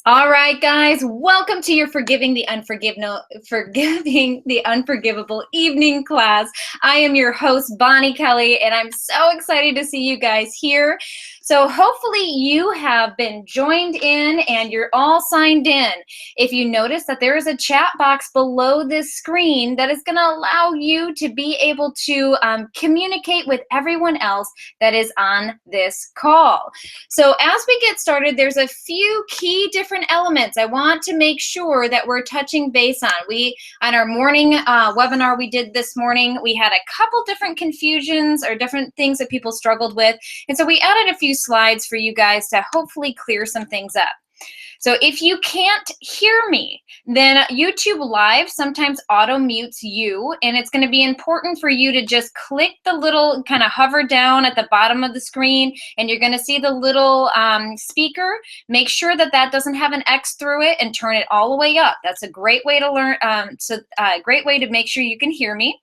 All right, guys, welcome to your Forgiving the Unforgivable evening class. I am your host, Bonnie Kelly, and I'm so excited to see you guys here. So hopefully you have been joined in and you're all signed in. If you notice that there is a chat box below this screen that is going to allow you to be able to communicate with everyone else that is on this call. So as we get started, there's a few key different elements I want to make sure that we're touching base on. On our morning webinar we did this morning, we had a couple different confusions or different things that people struggled with. And so we added a few slides for you guys to hopefully clear some things up. So if you can't hear me, then YouTube Live sometimes auto mutes you, and it's going to be important for you to just click the little, kind of hover down at the bottom of the screen, and you're going to see the little speaker. Make sure that that doesn't have an X through it and turn it all the way up. That's a great way to learn, great way to make sure you can hear me.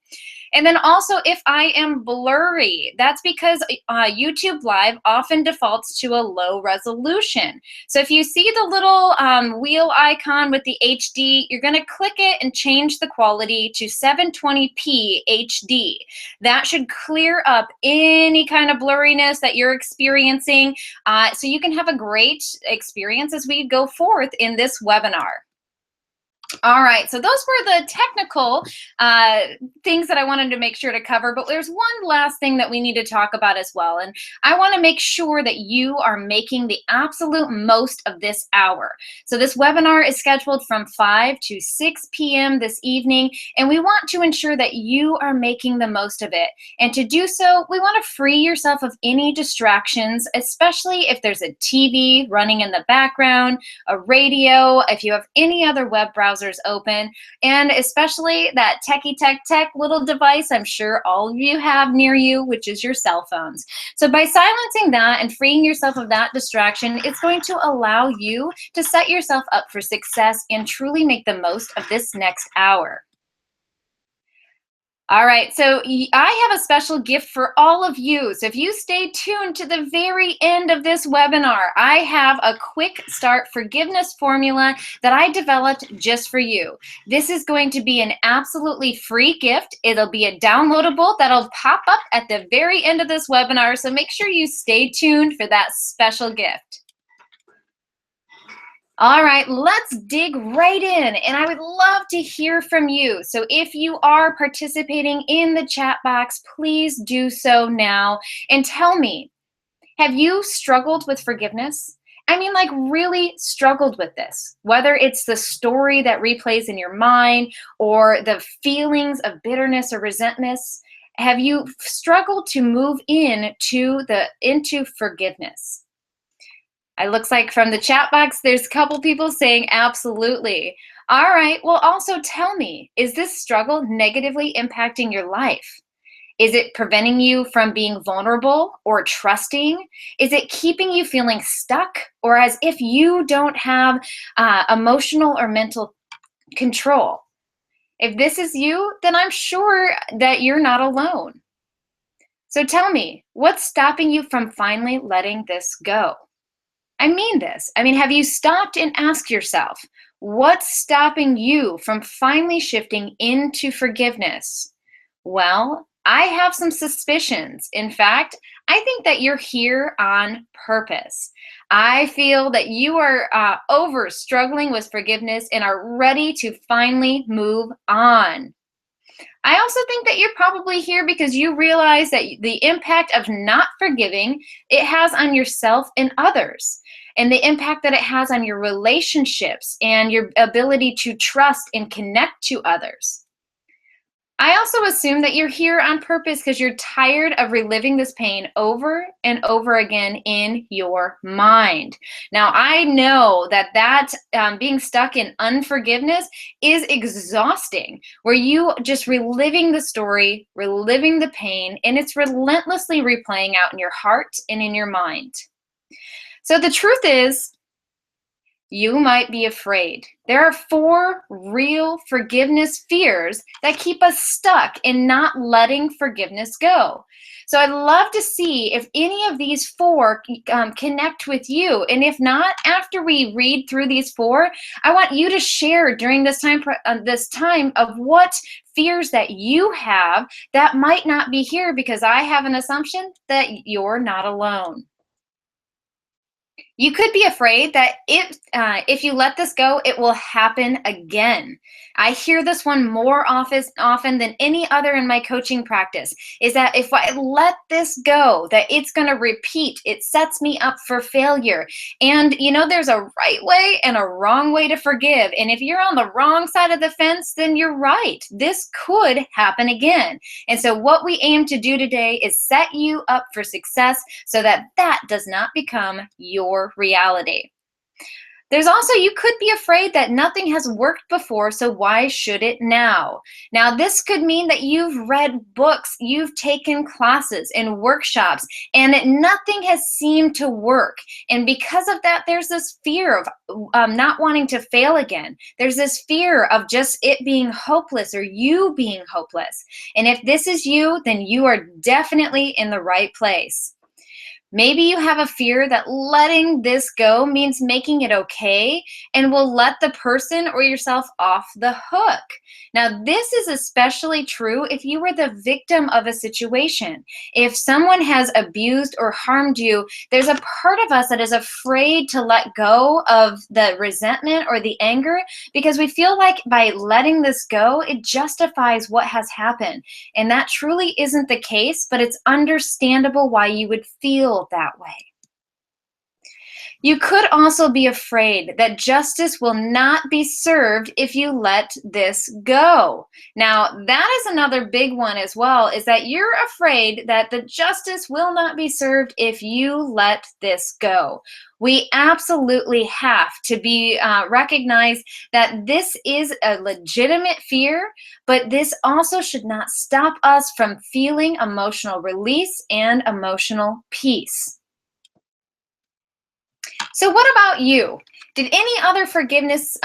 And then also, if I am blurry, that's because YouTube Live often defaults to a low resolution. So if you see the little wheel icon with the HD, you're going to click it and change the quality to 720p HD. That should clear up any kind of blurriness that you're experiencing, so you can have a great experience as we go forth in this webinar. All right, so those were the technical things that I wanted to make sure to cover, but there's one last thing that we need to talk about as well, and I want to make sure that you are making the absolute most of this hour. So this webinar is scheduled from 5 to 6 p.m. this evening, and we want to ensure that you are making the most of it. And to do so, we want to free yourself of any distractions, especially if there's a TV running in the background, a radio, if you have any other web browsers open, and especially that tech little device I'm sure all of you have near you, which is your cell phones. So by silencing that and freeing yourself of that distraction, it's going to allow you to set yourself up for success and truly make the most of this next hour. All right, so I have a special gift for all of you. So if you stay tuned to the very end of this webinar, I have a quick start forgiveness formula that I developed just for you. This is going to be an absolutely free gift. It'll be a downloadable that'll pop up at the very end of this webinar. So make sure you stay tuned for that special gift. All right, let's dig right in, and I would love to hear from you. So if you are participating in the chat box, please do so now and tell me, have you struggled with forgiveness? I mean, like really struggled with this, whether it's the story that replays in your mind or the feelings of bitterness or resentment. Have you struggled to move into forgiveness? It looks like from the chat box, there's a couple people saying absolutely. All right, well, also tell me, is this struggle negatively impacting your life? Is it preventing you from being vulnerable or trusting? Is it keeping you feeling stuck or as if you don't have emotional or mental control? If this is you, then I'm sure that you're not alone. So tell me, what's stopping you from finally letting this go? I mean this. I mean, have you stopped and asked yourself, what's stopping you from finally shifting into forgiveness? Well, I have some suspicions. In fact, I think that you're here on purpose. I feel that you are struggling with forgiveness and are ready to finally move on. I also think that you're probably here because you realize that the impact of not forgiving it has on yourself and others, and the impact that it has on your relationships and your ability to trust and connect to others. I also assume that you're here on purpose because you're tired of reliving this pain over and over again in your mind. Now, I know that being stuck in unforgiveness is exhausting, where you just reliving the story, reliving the pain, and it's relentlessly replaying out in your heart and in your mind. So the truth is, You might be afraid. There are 4 real forgiveness fears that keep us stuck in not letting forgiveness go. So I'd love to see if any of these 4 connect with you. And if not, after we read through these 4, I want you to share during this time of what fears that you have that might not be here, because I have an assumption that you're not alone. You could be afraid that if you let this go, it will happen again. I hear this one more often than any other in my coaching practice, is that if I let this go, that it's going to repeat. It sets me up for failure. And there's a right way and a wrong way to forgive. And if you're on the wrong side of the fence, then you're right. This could happen again. And so what we aim to do today is set you up for success so that that does not become your reality. There's also, you could be afraid that nothing has worked before, so why should it now? Now, this could mean that you've read books, you've taken classes and workshops, and nothing has seemed to work. And because of that, there's this fear of not wanting to fail again. There's this fear of just it being hopeless or you being hopeless. And if this is you, then you are definitely in the right place. Maybe you have a fear that letting this go means making it okay and will let the person or yourself off the hook. Now, this is especially true if you were the victim of a situation. If someone has abused or harmed you, there's a part of us that is afraid to let go of the resentment or the anger because we feel like by letting this go, it justifies what has happened. And that truly isn't the case, but it's understandable why you would feel that way. You could also be afraid that justice will not be served if you let this go. Now, that is another big one as well, is that you're afraid that the justice will not be served if you let this go. We absolutely have to be recognize that this is a legitimate fear, but this also should not stop us from feeling emotional release and emotional peace. So what about you? Did any other forgiveness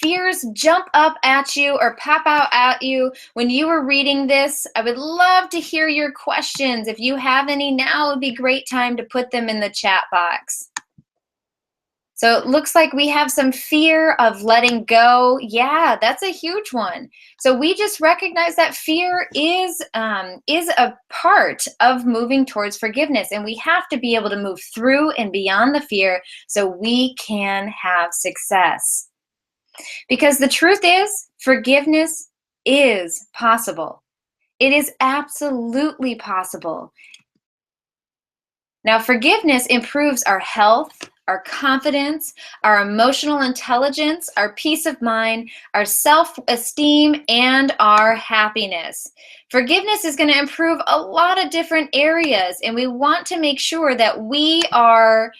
fears jump up at you or pop out at you when you were reading this? I would love to hear your questions. If you have any now, would be a great time to put them in the chat box. So it looks like we have some fear of letting go. Yeah, that's a huge one. So we just recognize that fear is a part of moving towards forgiveness, and we have to be able to move through and beyond the fear so we can have success. Because the truth is, forgiveness is possible. It is absolutely possible. Now, forgiveness improves our health, our confidence, our emotional intelligence, our peace of mind, our self-esteem, and our happiness. Forgiveness is going to improve a lot of different areas, and we want to make sure that we are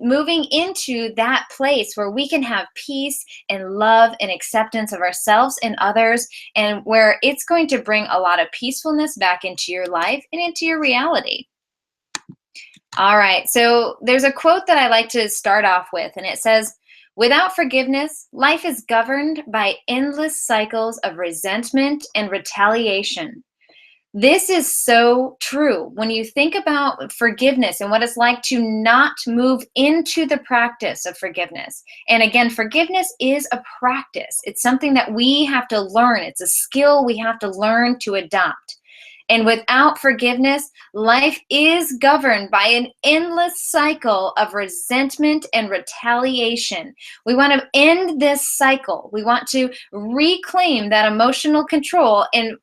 moving into that place where we can have peace and love and acceptance of ourselves and others, and where it's going to bring a lot of peacefulness back into your life and into your reality. All right, so there's a quote that I like to start off with, and it says, "Without forgiveness, life is governed by endless cycles of resentment and retaliation." This is so true. When you think about forgiveness and what it's like to not move into the practice of forgiveness. And again, forgiveness is a practice. It's something that we have to learn. It's a skill we have to learn to adopt. And without forgiveness, life is governed by an endless cycle of resentment and retaliation. We want to end this cycle. We want to reclaim that emotional control, and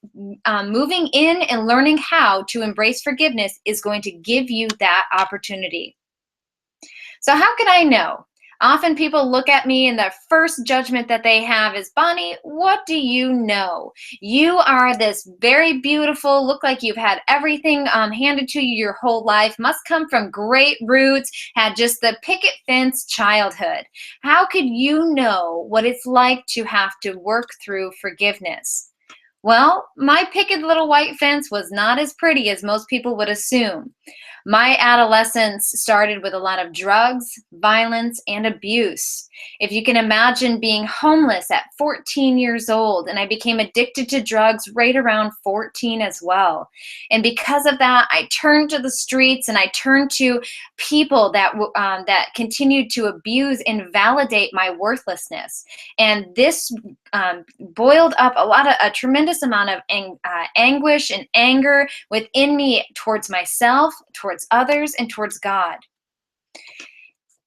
moving in and learning how to embrace forgiveness is going to give you that opportunity. So how can I know? Often people look at me and the first judgment that they have is, "Bonnie, what do you know? You are this very beautiful, look like you've had everything handed to you your whole life, must come from great roots, had just the picket fence childhood. How could you know what it's like to have to work through forgiveness?" Well, my picket little white fence was not as pretty as most people would assume. My adolescence started with a lot of drugs, violence, and abuse. If you can imagine being homeless at 14 years old, and I became addicted to drugs right around 14 as well. And because of that, I turned to the streets and I turned to people that continued to abuse and validate my worthlessness. And this boiled up a tremendous amount of anguish and anger within me towards myself, towards others, and towards God.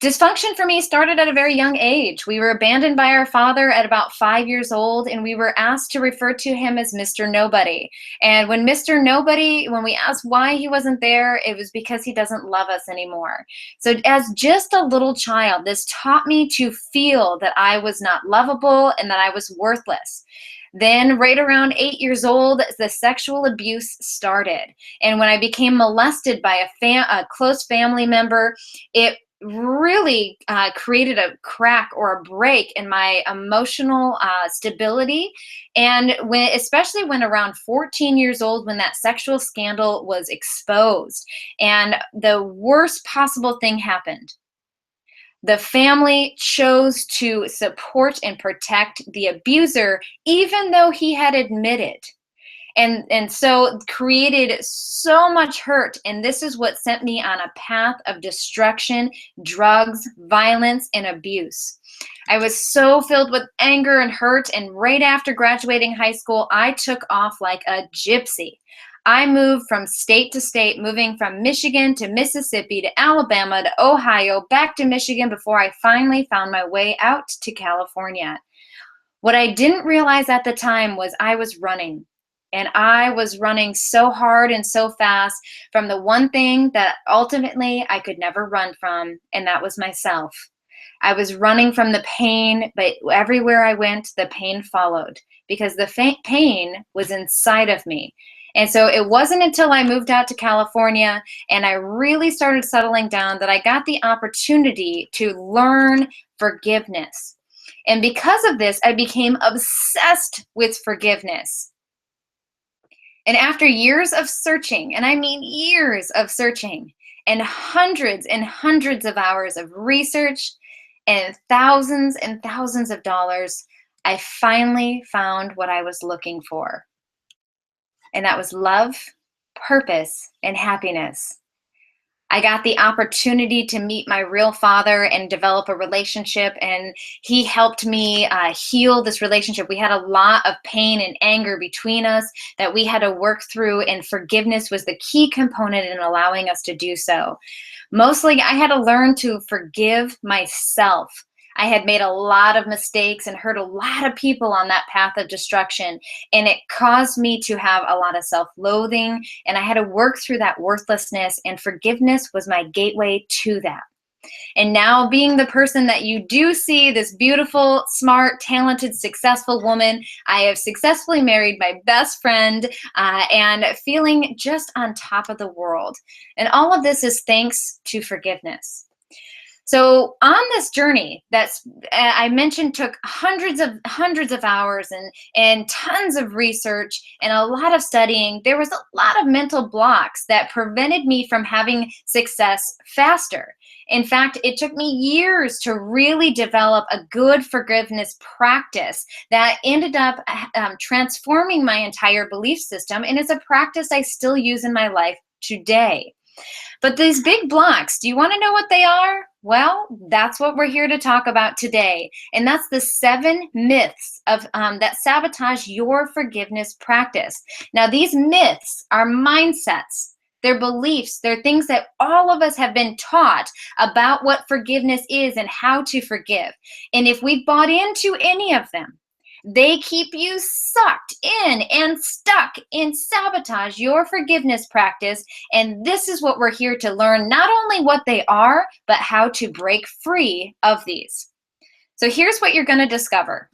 Dysfunction for me started at a very young age. We were abandoned by our father at about 5 years old, and we were asked to refer to him as Mr. Nobody. And when we asked why he wasn't there, it was because he doesn't love us anymore. So as just a little child, this taught me to feel that I was not lovable and that I was worthless. Then, right around 8 years old, the sexual abuse started. And when I became molested by a close family member, it really created a crack or a break in my emotional stability. And especially when around 14 years old, when that sexual scandal was exposed, and the worst possible thing happened. The family chose to support and protect the abuser, even though he had admitted. And so created so much hurt. And this is what sent me on a path of destruction, drugs, violence, and abuse. I was so filled with anger and hurt. And right after graduating high school, I took off like a gypsy. I moved from state to state, moving from Michigan to Mississippi to Alabama to Ohio, back to Michigan before I finally found my way out to California. What I didn't realize at the time was I was running. And I was running so hard and so fast from the one thing that ultimately I could never run from, and that was myself. I was running from the pain, but everywhere I went, the pain followed because the pain was inside of me. And so it wasn't until I moved out to California and I really started settling down that I got the opportunity to learn forgiveness. And because of this, I became obsessed with forgiveness. And after years of searching, and I mean years of searching, and hundreds of hours of research, and thousands of dollars, I finally found what I was looking for. And that was love, purpose, and happiness. I got the opportunity to meet my real father and develop a relationship, and he helped me heal this relationship. We had a lot of pain and anger between us that we had to work through, and forgiveness was the key component in allowing us to do so. Mostly, I had to learn to forgive myself. I had made a lot of mistakes and hurt a lot of people on that path of destruction, and it caused me to have a lot of self-loathing, and I had to work through that worthlessness, and forgiveness was my gateway to that. And now, being the person that you do see, this beautiful, smart, talented, successful woman, I have successfully married my best friend and feeling just on top of the world. And all of this is thanks to forgiveness. So on this journey that's I mentioned took hundreds of hours and tons of research and a lot of studying, there was a lot of mental blocks that prevented me from having success faster. In fact, it took me years to really develop a good forgiveness practice that ended up transforming my entire belief system, and it's a practice I still use in my life today. But these big blocks, do you want to know what they are? Well, that's what we're here to talk about today. And that's the 7 myths that sabotage your forgiveness practice. Now, these myths are mindsets. They're beliefs. They're things that all of us have been taught about what forgiveness is and how to forgive. And if we've bought into any of them, they keep you sucked in and stuck in sabotage your forgiveness practice. And this is what we're here to learn, not only what they are, but how to break free of these. So here's what you're going to discover.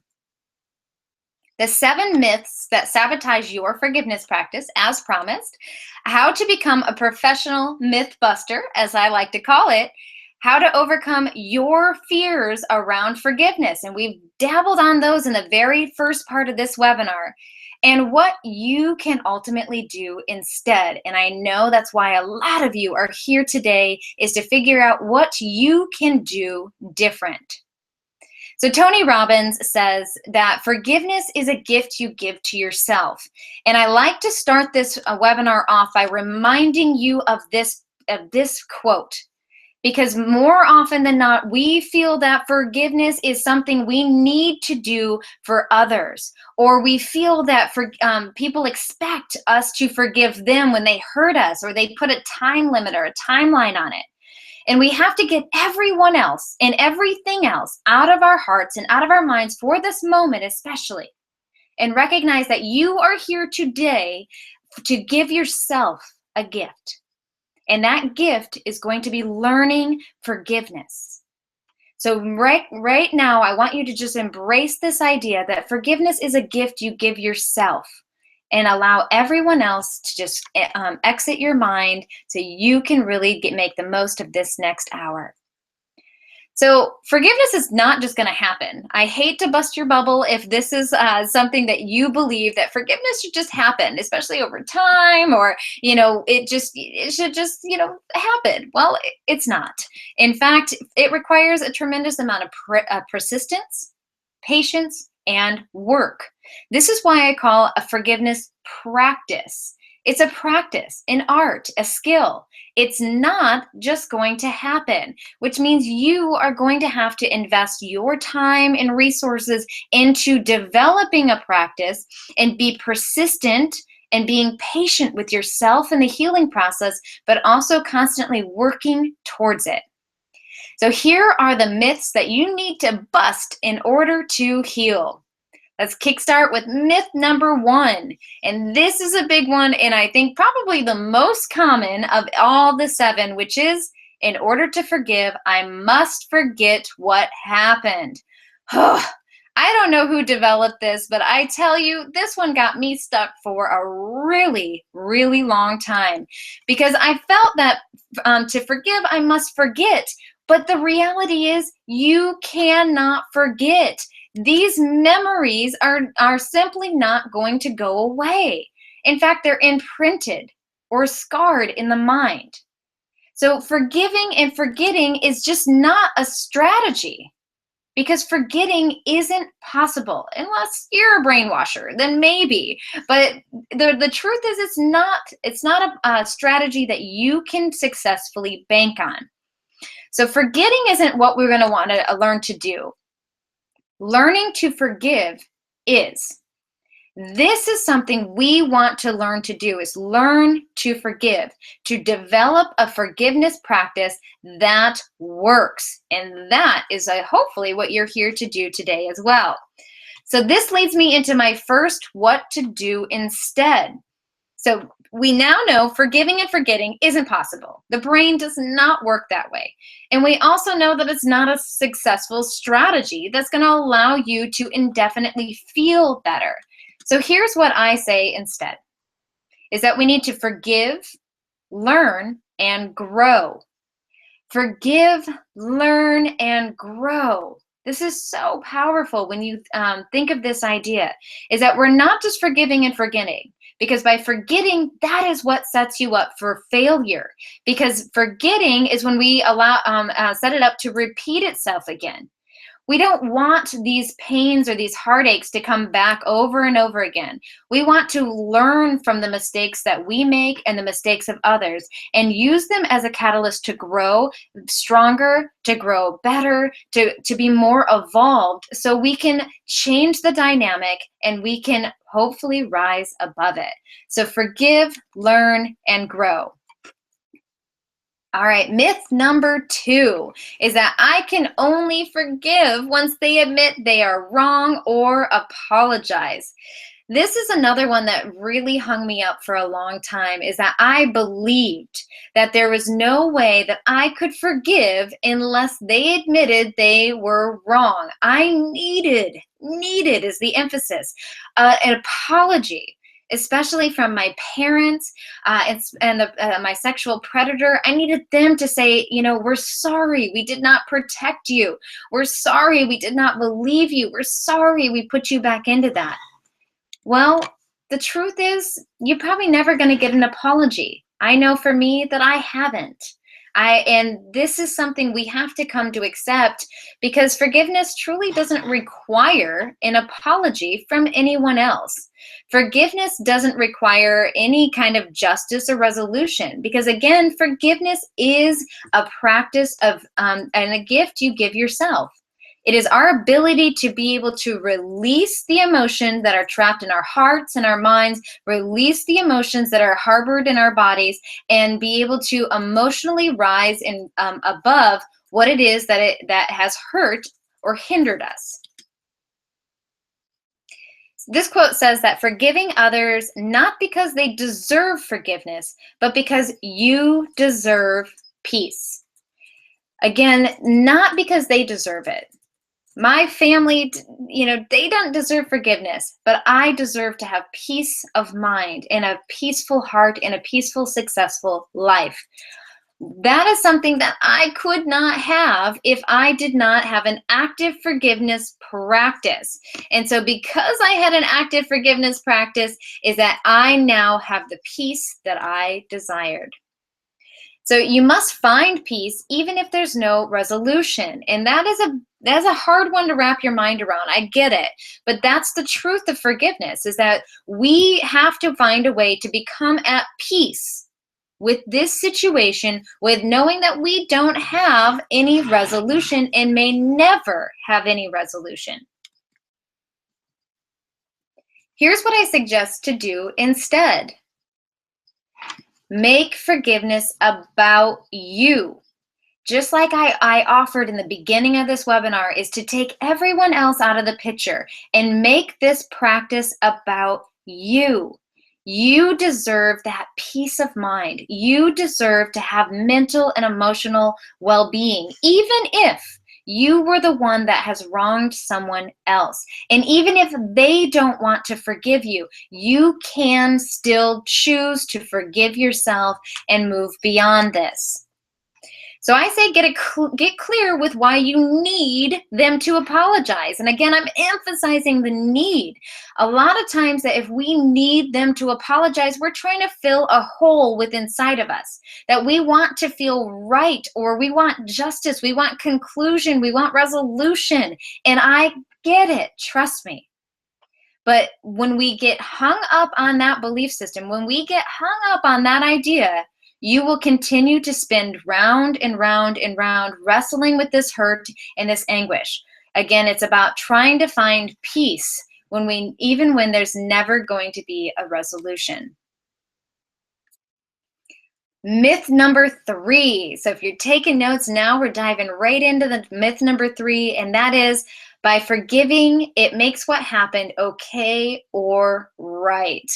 The 7 myths that sabotage your forgiveness practice, as promised, how to become a professional myth buster, as I like to call it, how to overcome your fears around forgiveness. And we've dabbled on those in the very first part of this webinar. and what you can ultimately do instead. And I know that's why a lot of you are here today, is to figure out what you can do different. So Tony Robbins says that forgiveness is a gift you give to yourself. And I like to start this webinar off by reminding you of this quote. Because more often than not, we feel that forgiveness is something we need to do for others, or we feel that people expect us to forgive them when they hurt us, or they put a time limit or a timeline on it. And we have to get everyone else and everything else out of our hearts and out of our minds for this moment especially, and recognize that you are here today to give yourself a gift. And that gift is going to be learning forgiveness. So right now, I want you to just embrace this idea that forgiveness is a gift you give yourself, and allow everyone else to just exit your mind so you can really make the most of this next hour. So forgiveness is not just going to happen. I hate to bust your bubble if this is something that you believe that forgiveness should just happen, especially over time, or it should just happen. Well, it's not. In fact, it requires a tremendous amount of persistence, patience, and work. This is why I call a forgiveness practice. It's a practice, an art, a skill. It's not just going to happen, which means you are going to have to invest your time and resources into developing a practice, and be persistent and being patient with yourself in the healing process, but also constantly working towards it. So here are the myths that you need to bust in order to heal. Let's kickstart with myth number 1. And this is a big one, and I think probably the most common of all the 7, which is, in order to forgive, I must forget what happened. I don't know who developed this, but I tell you, this one got me stuck for a really, really long time, because I felt that to forgive, I must forget. But the reality is, you cannot forget. These memories are simply not going to go away. In fact, they're imprinted or scarred in the mind. So forgiving and forgetting is just not a strategy, because forgetting isn't possible unless you're a brainwasher, then maybe. But the truth is, it's not a strategy that you can successfully bank on. So forgetting isn't what we're going to want to learn to do. Learning to forgive is. This is something we want to learn to do, is learn to forgive, to develop a forgiveness practice that works. And that is hopefully what you're here to do today as well. So this leads me into my first what to do instead. So we now know forgiving and forgetting isn't possible. The brain does not work that way. And we also know that it's not a successful strategy that's going to allow you to indefinitely feel better. So here's what I say instead, is that we need to forgive, learn, and grow. Forgive, learn, and grow. This is so powerful when you think of this idea, is that we're not just forgiving and forgetting, because by forgetting, that is what sets you up for failure. Because forgetting is when we set it up to repeat itself again. We don't want these pains or these heartaches to come back over and over again. We want to learn from the mistakes that we make and the mistakes of others, and use them as a catalyst to grow stronger, to grow better, to be more evolved, so we can change the dynamic and we can hopefully rise above it. So forgive, learn, and grow. All right, myth number 2 is that I can only forgive once they admit they are wrong or apologize. This is another one that really hung me up for a long time, is that I believed that there was no way that I could forgive unless they admitted they were wrong. I needed is the emphasis, an apology, especially from my parents and my sexual predator. I needed them to say, we're sorry, we did not protect you. We're sorry, we did not believe you. We're sorry we put you back into that. Well, the truth is, you're probably never going to get an apology. I know for me that I haven't. And this is something we have to come to accept, because forgiveness truly doesn't require an apology from anyone else. Forgiveness doesn't require any kind of justice or resolution, because again, forgiveness is a practice of and a gift you give yourself. It is our ability to be able to release the emotion that are trapped in our hearts and our minds, release the emotions that are harbored in our bodies, and be able to emotionally rise and above what it is that has hurt or hindered us. This quote says that forgiving others not because they deserve forgiveness, but because you deserve peace. Again, not because they deserve it. My family, they don't deserve forgiveness, but I deserve to have peace of mind and a peaceful heart and a peaceful, successful life. That is something that I could not have if I did not have an active forgiveness practice. And so because I had an active forgiveness practice, is that I now have the peace that I desired. So you must find peace even if there's no resolution. And that's a hard one to wrap your mind around. I get it. But that's the truth of forgiveness, is that we have to find a way to become at peace with this situation, with knowing that we don't have any resolution and may never have any resolution. Here's what I suggest to do instead. Make forgiveness about you. Just like I offered in the beginning of this webinar, is to take everyone else out of the picture and make this practice about you. You deserve that peace of mind. You deserve to have mental and emotional well-being, even if you were the one that has wronged someone else. And even if they don't want to forgive you, you can still choose to forgive yourself and move beyond this. So I say get clear with why you need them to apologize. And again, I'm emphasizing the need. A lot of times that if we need them to apologize, we're trying to fill a hole within inside of us, that we want to feel right, or we want justice, we want conclusion, we want resolution. And I get it, trust me. But when we get hung up on that belief system, when we get hung up on that idea, you will continue to spin round and round and round, wrestling with this hurt and this anguish. Again, it's about trying to find peace even when there's never going to be a resolution. Myth number 3. So if you're taking notes now, we're diving right into the myth number 3, and that is, by forgiving, it makes what happened okay or right.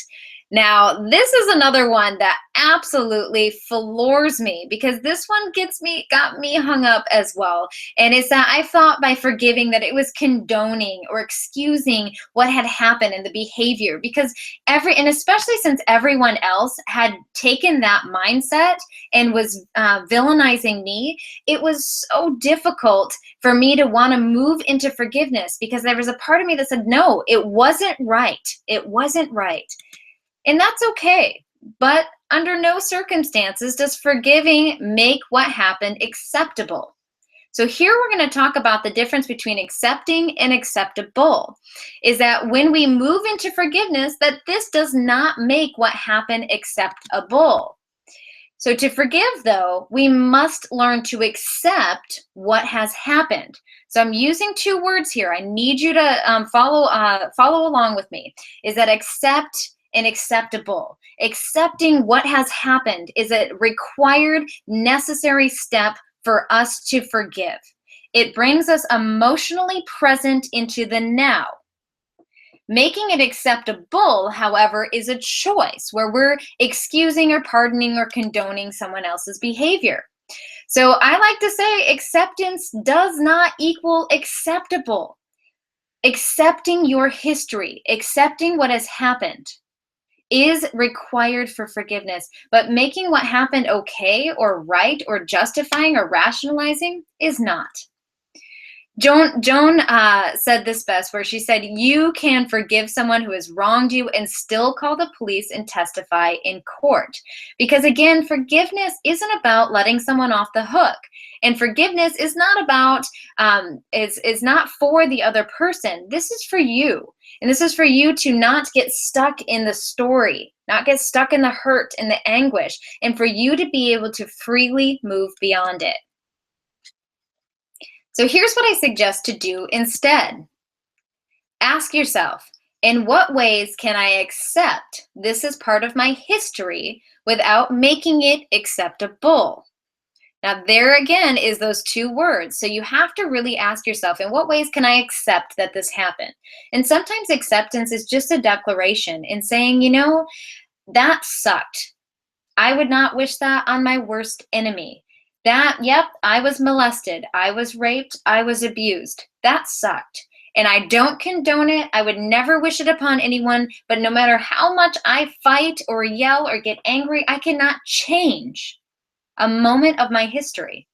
Now, this is another one that absolutely floors me, because this one got me hung up as well. And it's that I thought by forgiving that it was condoning or excusing what had happened in the behavior, because and especially since everyone else had taken that mindset and was villainizing me, it was so difficult for me to want to move into forgiveness, because there was a part of me that said, no, it wasn't right. It wasn't right. And that's okay. But under no circumstances does forgiving make what happened acceptable. So here we're going to talk about the difference between accepting and acceptable. Is that when we move into forgiveness, that this does not make what happened acceptable. So to forgive, though, we must learn to accept what has happened. So I'm using 2 words here. I need you to follow along with me. Is that accept and acceptable? Accepting what has happened is a required, necessary step for us to forgive. It brings us emotionally present into the now. Making it acceptable, however, is a choice where we're excusing or pardoning or condoning someone else's behavior. So I like to say acceptance does not equal acceptable. Accepting your history, accepting what has happened, is required for forgiveness. But making what happened okay or right or justifying or rationalizing is not. Joan said this best, where she said, "You can forgive someone who has wronged you and still call the police and testify in court." Because again, forgiveness isn't about letting someone off the hook, and forgiveness is not about is not for the other person. This is for you, and this is for you to not get stuck in the story, not get stuck in the hurt and the anguish, and for you to be able to freely move beyond it. So here's what I suggest to do instead. Ask yourself, in what ways can I accept this as part of my history without making it acceptable? Now, there again is those two words. So you have to really ask yourself, in what ways can I accept that this happened? And sometimes acceptance is just a declaration in saying, that sucked. I would not wish that on my worst enemy. Yep, I was molested. I was raped. I was abused. That sucked. And I don't condone it. I would never wish it upon anyone. But no matter how much I fight or yell or get angry, I cannot change a moment of my history.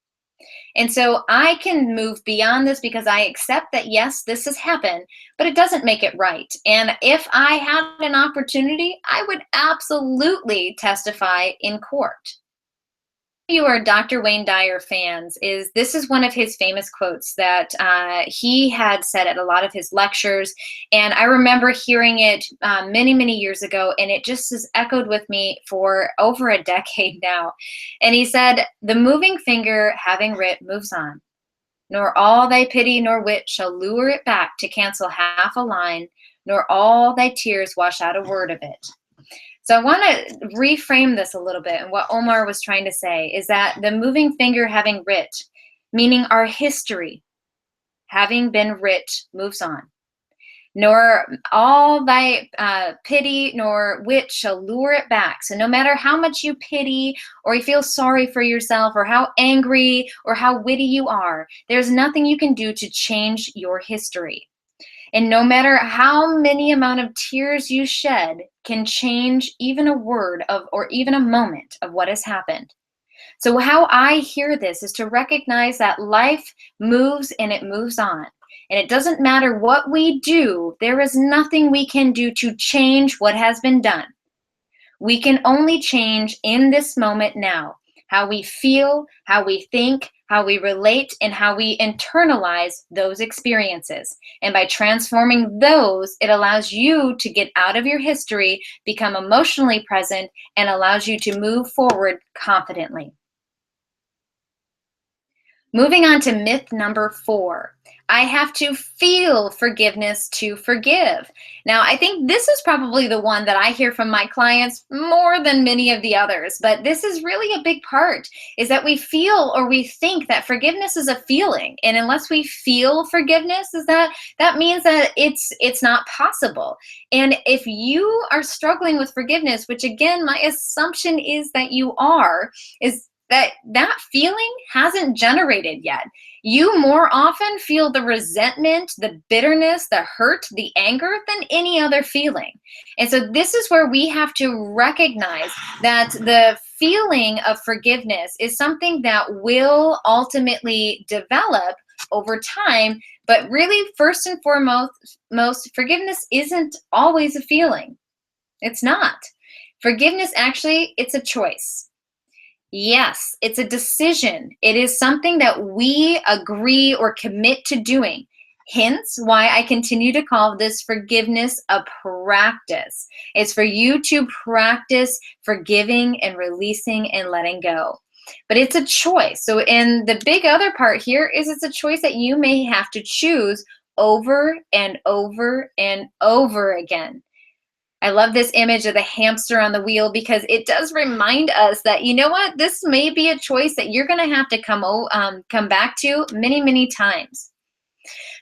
And so I can move beyond this because I accept that, yes, this has happened, but it doesn't make it right. And if I had an opportunity, I would absolutely testify in court. You are Dr. Wayne Dyer fans, this is one of his famous quotes that he had said at a lot of his lectures, and I remember hearing it many, many years ago, and it just has echoed with me for over a decade now. And he said, "The moving finger having writ moves on, nor all thy pity nor wit shall lure it back to cancel half a line, nor all thy tears wash out a word of it." So I want to reframe this a little bit. And what Omar was trying to say is that the moving finger having writ, meaning our history having been writ, moves on. Nor all thy pity nor wit shall lure it back. So no matter how much you pity or you feel sorry for yourself or how angry or how witty you are, there's nothing you can do to change your history. And no matter how many amount of tears you shed can change even a word of, or even a moment of what has happened. So how I hear this is to recognize that life moves and it moves on. And it doesn't matter what we do, there is nothing we can do to change what has been done. We can only change in this moment now, how we feel, how we think, how we relate, and how we internalize those experiences. And by transforming those, it allows you to get out of your history, become emotionally present, and allows you to move forward confidently. Moving on to myth number 4. I have to feel forgiveness to forgive. Now, I think this is probably the one that I hear from my clients more than many of the others, but this is really a big part, is that we feel or we think that forgiveness is a feeling. And unless we feel forgiveness, that means that it's not possible. And if you are struggling with forgiveness, which again, my assumption is that you are, is that feeling hasn't generated yet. You more often feel the resentment, the bitterness, the hurt, the anger than any other feeling. And so this is where we have to recognize that the feeling of forgiveness is something that will ultimately develop over time. But really, first and foremost, forgiveness isn't always a feeling. It's not. Forgiveness, actually, it's a choice. Yes, it's a decision. It is something that we agree or commit to doing. Hence why I continue to call this forgiveness a practice. It's for you to practice forgiving and releasing and letting go. But it's a choice. So, and the big other part here is it's a choice that you may have to choose over and over and over again. I love this image of the hamster on the wheel because it does remind us that, you know what, this may be a choice that you're going to have to come back to many, many times.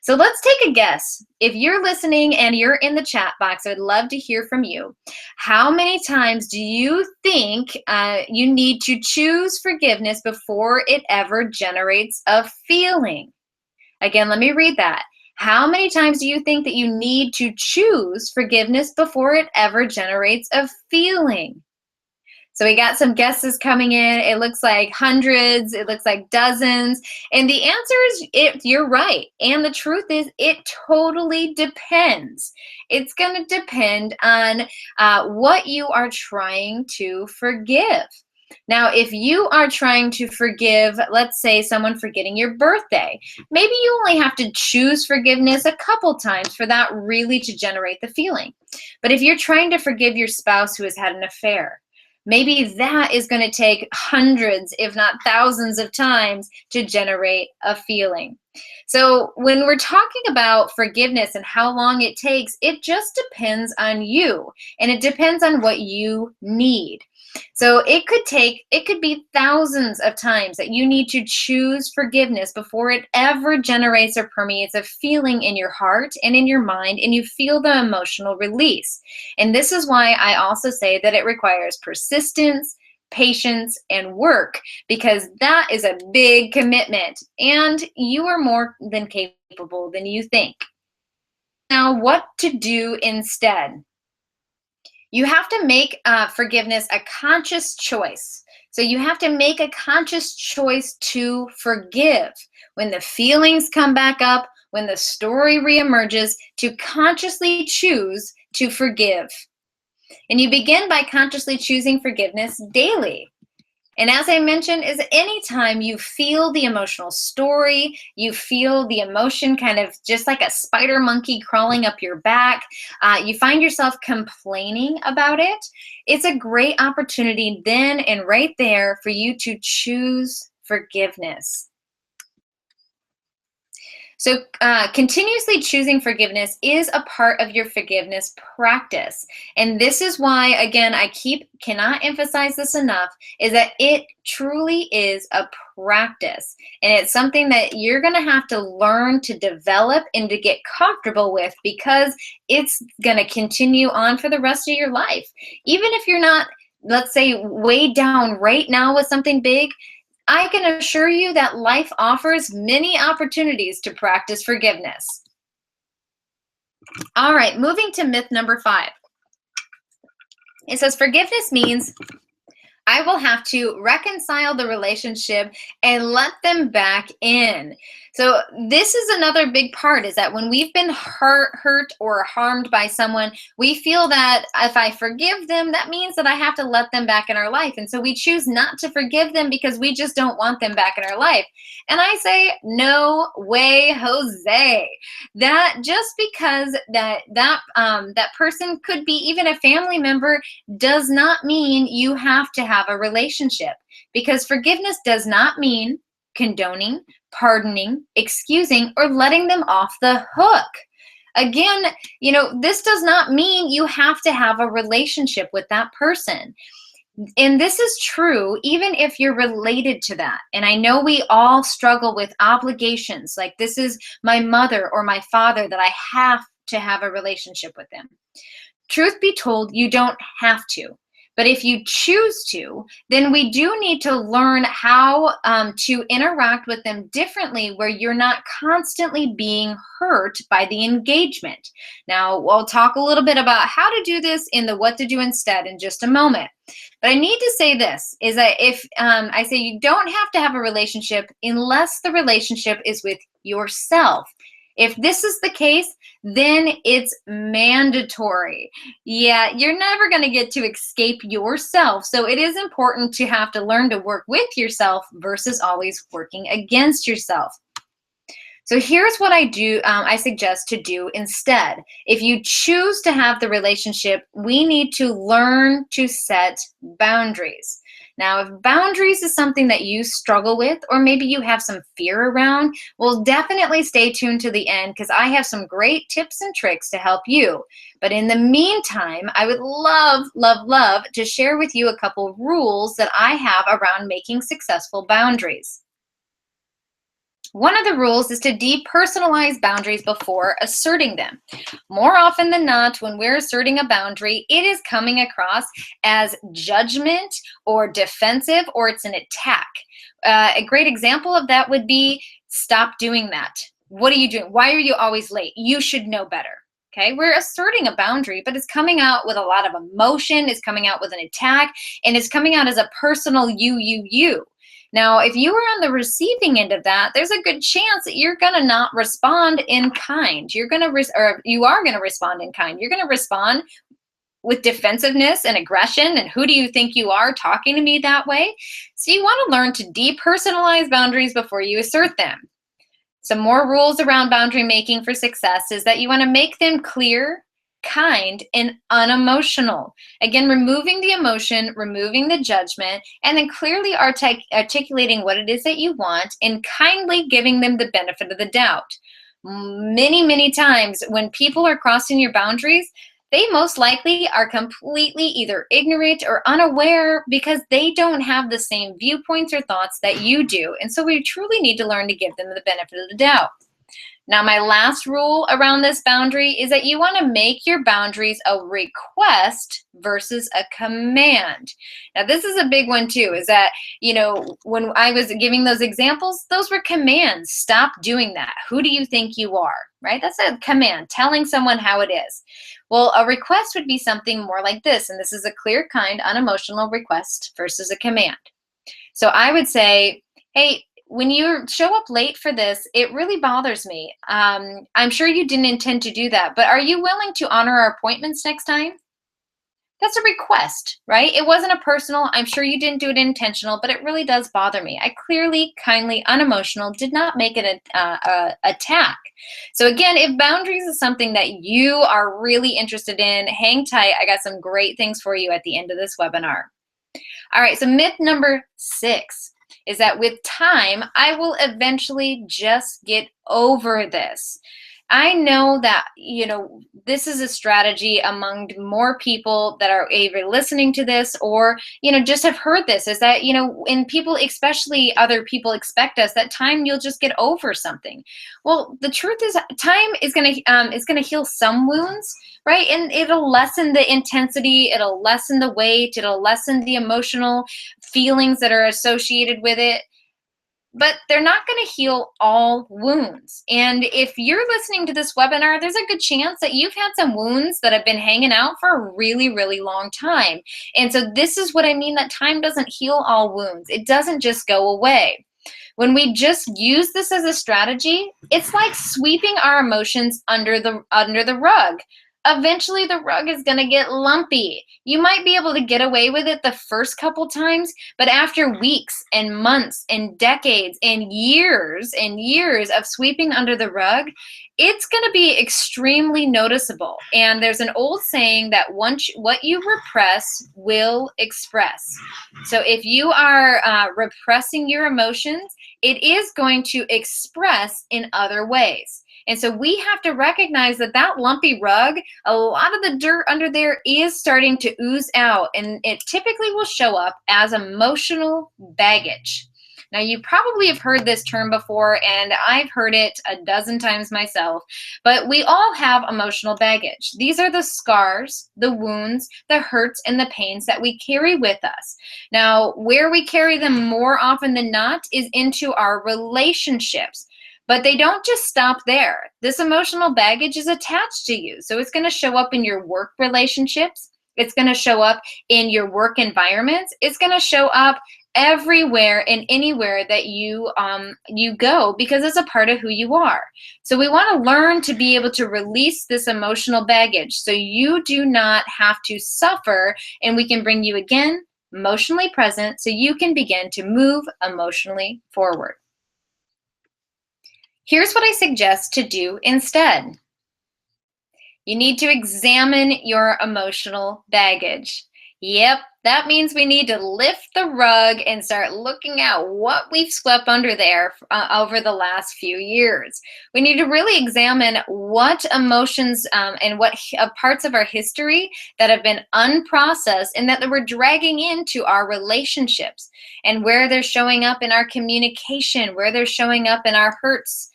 So let's take a guess. If you're listening and you're in the chat box, I'd love to hear from you. How many times do you think you need to choose forgiveness before it ever generates a feeling? Again, let me read that. How many times do you think that you need to choose forgiveness before it ever generates a feeling? So we got some guesses coming in. It looks like hundreds, it looks like dozens. And the answer is you're right. And the truth is, it totally depends. It's going to depend on what you are trying to forgive. Now, if you are trying to forgive, let's say someone forgetting your birthday, maybe you only have to choose forgiveness a couple times for that really to generate the feeling. But if you're trying to forgive your spouse who has had an affair, maybe that is going to take hundreds, if not thousands of times to generate a feeling. So when we're talking about forgiveness and how long it takes, it just depends on you and it depends on what you need. So it could be thousands of times that you need to choose forgiveness before it ever generates or permeates a feeling in your heart and in your mind, and you feel the emotional release. And this is why I also say that it requires persistence, patience, and work, because that is a big commitment, and you are more than capable than you think. Now, what to do instead? You have to make forgiveness a conscious choice. So you have to make a conscious choice to forgive. When the feelings come back up, when the story reemerges, to consciously choose to forgive. And you begin by consciously choosing forgiveness daily. And as I mentioned, is anytime you feel the emotional story, you feel the emotion kind of just like a spider monkey crawling up your back, you find yourself complaining about it, it's a great opportunity then and right there for you to choose forgiveness. So, continuously choosing forgiveness is a part of your forgiveness practice. And this is why, again, cannot emphasize this enough, is that it truly is a practice. And it's something that you're going to have to learn to develop and to get comfortable with, because it's going to continue on for the rest of your life. Even if you're not, let's say, way down right now with something big, I can assure you that life offers many opportunities to practice forgiveness. All right, moving to myth number 5. It says forgiveness means I will have to reconcile the relationship and let them back in. So this is another big part, is that when we've been hurt or harmed by someone, we feel that if I forgive them, that means that I have to let them back in our life. And so we choose not to forgive them because we just don't want them back in our life. And I say, no way, Jose. That just because that person could be even a family member does not mean you have to have a relationship, because forgiveness does not mean condoning, pardoning, excusing, or letting them off the hook. Again, this does not mean you have to have a relationship with that person. And this is true even if you're related to that. And I know we all struggle with obligations, like this is my mother or my father that I have to have a relationship with them. Truth be told, you don't have to. But if you choose to, then we do need to learn how to interact with them differently, where you're not constantly being hurt by the engagement. Now, we'll talk a little bit about how to do this in the what to do instead in just a moment. But I need to say this, is that if I say you don't have to have a relationship unless the relationship is with yourself. If this is the case, then it's mandatory. Yeah, you're never going to get to escape yourself. So it is important to have to learn to work with yourself versus always working against yourself. So here's what I suggest to do instead. If you choose to have the relationship, we need to learn to set boundaries. Now, if boundaries is something that you struggle with, or maybe you have some fear around, well, definitely stay tuned to the end, because I have some great tips and tricks to help you. But in the meantime, I would love, love, love to share with you a couple rules that I have around making successful boundaries. One of the rules is to depersonalize boundaries before asserting them. More often than not, when we're asserting a boundary, it is coming across as judgment or defensive, or it's an attack. A great example of that would be, stop doing that. What are you doing? Why are you always late? You should know better. Okay, we're asserting a boundary, but it's coming out with a lot of emotion, it's coming out with an attack, and it's coming out as a personal you. Now, if you are on the receiving end of that, there's a good chance that you're going to not respond in kind. You're going to, or you are going to respond in kind. You're going to respond with defensiveness and aggression. And who do you think you are talking to me that way? So you want to learn to depersonalize boundaries before you assert them. Some more rules around boundary making for success is that you want to make them clear, kind, and unemotional. Again, removing the emotion, removing the judgment, and then clearly articulating what it is that you want and kindly giving them the benefit of the doubt. Many times when people are crossing your boundaries, they most likely are completely either ignorant or unaware because they don't have the same viewpoints or thoughts that you do. And so we truly need to learn to give them the benefit of the doubt. Now, my last rule around this boundary is that you want to make your boundaries a request versus a command. Now, this is a big one too, is that, when I was giving those examples, those were commands. Stop doing that. Who do you think you are? Right? That's a command, telling someone how it is. Well, a request would be something more like this, and this is a clear, kind, unemotional request versus a command. So I would say, hey, when you show up late for this, it really bothers me. I'm sure you didn't intend to do that, but are you willing to honor our appointments next time? That's a request, right? It wasn't a personal, I'm sure you didn't do it intentional, but it really does bother me. I clearly, kindly, unemotional, did not make it a attack. So again, if boundaries is something that you are really interested in, hang tight. I got some great things for you at the end of this webinar. All right, so myth number 6 is that with time, I will eventually just get over this. I know that, this is a strategy among more people that are either listening to this or, just have heard this, is that, and people, especially other people, expect us that time you'll just get over something. Well, the truth is time is going to heal some wounds, right? And it'll lessen the intensity, it'll lessen the weight, it'll lessen the emotional feelings that are associated with it. But they're not going to heal all wounds. And if you're listening to this webinar, there's a good chance that you've had some wounds that have been hanging out for a really long time. And so this is what I mean, that time doesn't heal all wounds. It doesn't just go away. When we just use this as a strategy, it's like sweeping our emotions under the rug. Eventually the rug is going to get lumpy. You might be able to get away with it the first couple times, but after weeks and months and decades and years of sweeping under the rug, it's going to be extremely noticeable. And there's an old saying that what you repress will express. So if you are repressing your emotions, it is going to express in other ways. And so we have to recognize that lumpy rug, a lot of the dirt under there is starting to ooze out, and it typically will show up as emotional baggage. Now, you probably have heard this term before, and I've heard it a dozen times myself, but we all have emotional baggage. These are the scars, the wounds, the hurts, and the pains that we carry with us. Now, where we carry them more often than not is into our relationships. But they don't just stop there. This emotional baggage is attached to you. So it's going to show up in your work relationships. It's going to show up in your work environments. It's going to show up everywhere and anywhere that you go, because it's a part of who you are. So we want to learn to be able to release this emotional baggage so you do not have to suffer, and we can bring you again emotionally present so you can begin to move emotionally forward. Here's what I suggest to do instead. You need to examine your emotional baggage. Yep, that means we need to lift the rug and start looking at what we've swept under there over the last few years. We need to really examine what emotions and what parts of our history that have been unprocessed and that we're dragging into our relationships, and where they're showing up in our communication, where they're showing up in our hurts.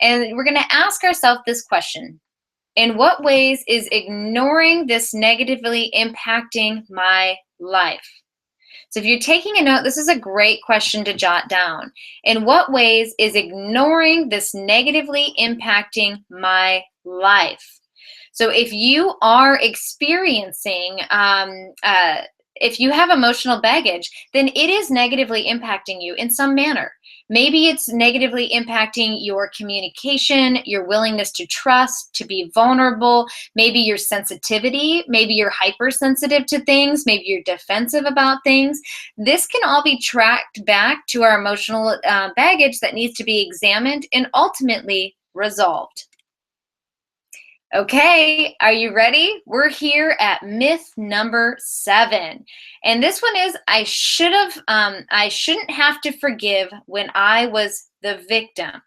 And we're going to ask ourselves this question: in what ways is ignoring this negatively impacting my life? So if you're taking a note, this is a great question to jot down. In what ways is ignoring this negatively impacting my life? So if you are experiencing, if you have emotional baggage, then it is negatively impacting you in some manner. Maybe it's negatively impacting your communication, your willingness to trust, to be vulnerable, maybe your sensitivity, maybe you're hypersensitive to things, maybe you're defensive about things. This can all be tracked back to our emotional baggage that needs to be examined and ultimately resolved. Okay, are you ready? We're here at myth number 7. And this one is I shouldn't have to forgive when I was the victim.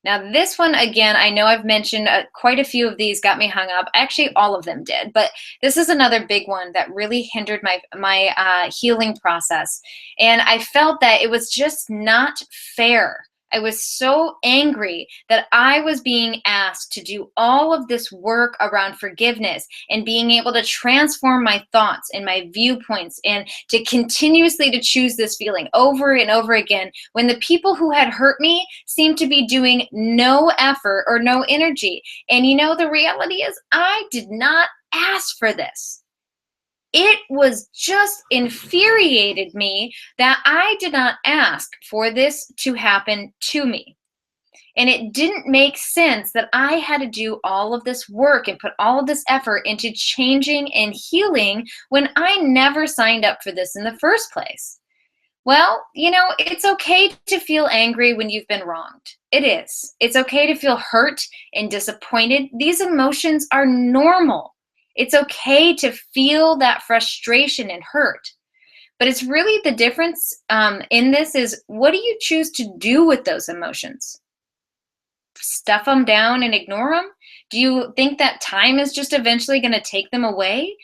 Now, this one, again, I know I've mentioned quite a few of these got me hung up. Actually, all of them did. But this is another big one that really hindered my healing process. And I felt that it was just not fair. I was so angry that I was being asked to do all of this work around forgiveness and being able to transform my thoughts and my viewpoints and to continuously to choose this feeling over and over again when the people who had hurt me seemed to be doing no effort or no energy. And the reality is I did not ask for this. It was just infuriated me that I did not ask for this to happen to me. And it didn't make sense that I had to do all of this work and put all of this effort into changing and healing when I never signed up for this in the first place. Well, it's okay to feel angry when you've been wronged. It is. It's okay to feel hurt and disappointed. These emotions are normal. It's okay to feel that frustration and hurt. But it's really the difference in this is what do you choose to do with those emotions? Stuff them down and ignore them? Do you think that time is just eventually going to take them away?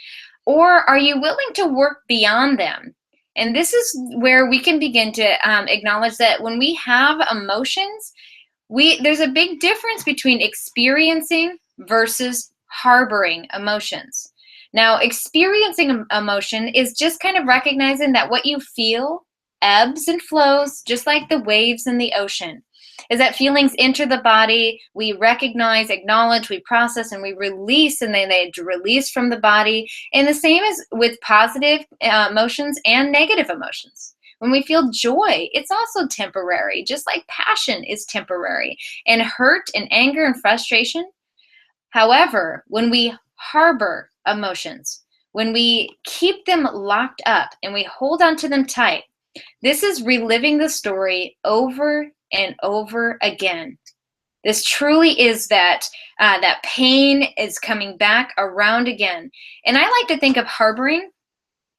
Or are you willing to work beyond them? And this is where we can begin to acknowledge that when we have emotions, there's a big difference between experiencing versus harboring emotions. Now, experiencing emotion is just kind of recognizing that what you feel ebbs and flows, just like the waves in the ocean. Is that feelings enter the body, we recognize, acknowledge, we process, and we release, and then they release from the body. And the same is with positive emotions and negative emotions. When we feel joy, it's also temporary, just like passion is temporary, and hurt and anger and frustration. However, when we harbor emotions, when we keep them locked up and we hold on to them tight, this is reliving the story over and over again. This truly is that pain is coming back around again. And I like to think of harboring.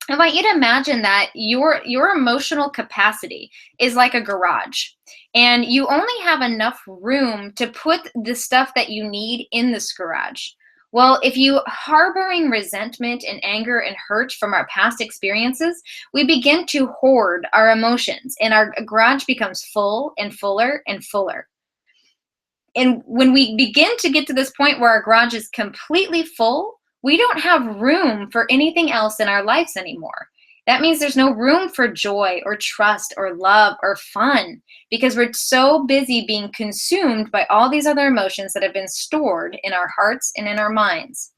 I want you to imagine that your emotional capacity is like a garage, and you only have enough room to put the stuff that you need in this garage. Well, if you harboring resentment and anger and hurt from our past experiences, we begin to hoard our emotions, and our garage becomes full and fuller and fuller. And when we begin to get to this point where our garage is completely full, we don't have room for anything else in our lives anymore. That means there's no room for joy or trust or love or fun because we're so busy being consumed by all these other emotions that have been stored in our hearts and in our minds.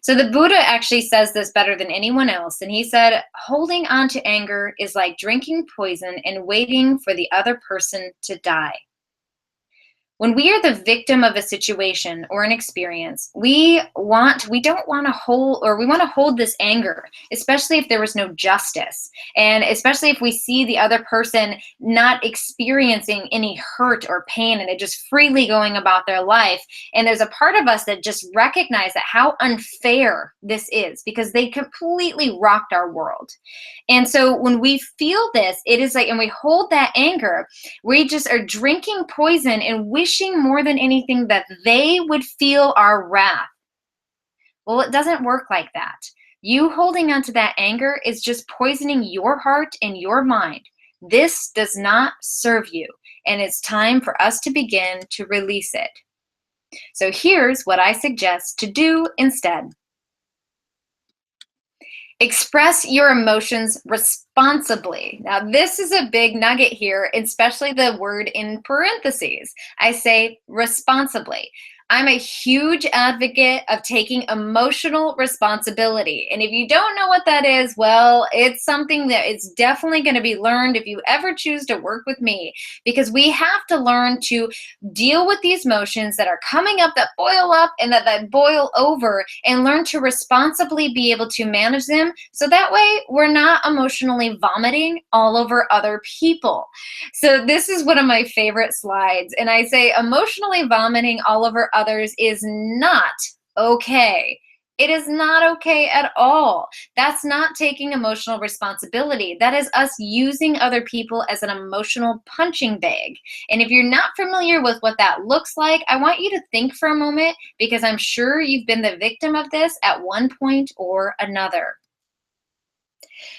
So the Buddha actually says this better than anyone else. And he said, holding on to anger is like drinking poison and waiting for the other person to die. When we are the victim of a situation or an experience, we don't want to hold, or we want to hold this anger, especially if there was no justice. And especially if we see the other person not experiencing any hurt or pain and they're just freely going about their life. And there's a part of us that just recognize that how unfair this is because they completely rocked our world. And so when we feel this, it is like, and we hold that anger, we just are drinking poison and wishing more than anything that they would feel our wrath. Well, it doesn't work like that. You holding on to that anger is just poisoning your heart and your mind. This does not serve you, and it's time for us to begin to release it. So here's what I suggest to do instead. Express your emotions responsibly. Now, this is a big nugget here, especially the word in parentheses. I say responsibly. I'm a huge advocate of taking emotional responsibility. And if you don't know what that is, well, it's something that it's definitely going to be learned if you ever choose to work with me, because we have to learn to deal with these emotions that are coming up and that boil over, and learn to responsibly be able to manage them. So that way we're not emotionally vomiting all over other people. So this is one of my favorite slides. And I say emotionally vomiting all over others is not okay. It is not okay at all. That's not taking emotional responsibility. That is us using other people as an emotional punching bag. And if you're not familiar with what that looks like, I want you to think for a moment, because I'm sure you've been the victim of this at one point or another.